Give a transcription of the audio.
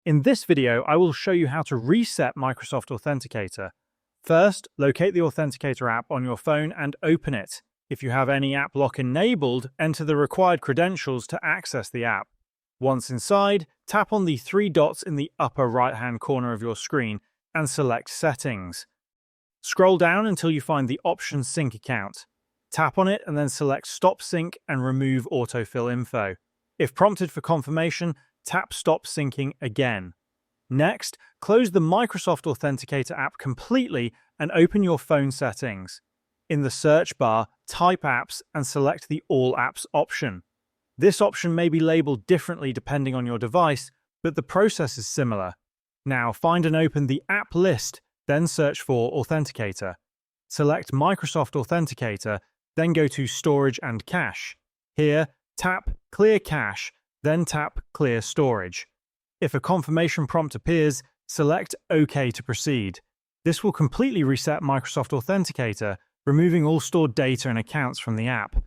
In this video, I will show you how to reset Microsoft Authenticator. First, locate the Authenticator app on your phone and open it. If you have any app lock enabled, enter the required credentials to access the app. Once inside, tap on the three dots in the upper right-hand corner of your screen and select Settings. Scroll down until you find the option Sync Account. Tap on it and then select Stop Sync and remove autofill info. If prompted for confirmation, tap Stop Syncing again. Next, close the Microsoft Authenticator app completely and open your phone settings. In the search bar, type Apps and select the All Apps option. This option may be labeled differently depending on your device, but the process is similar. Now find and open the app list, then search for Authenticator. Select Microsoft Authenticator, then go to Storage and Cache. Here, tap Clear Cache, then tap Clear Storage. If a confirmation prompt appears, select OK to proceed. This will completely reset Microsoft Authenticator, removing all stored data and accounts from the app.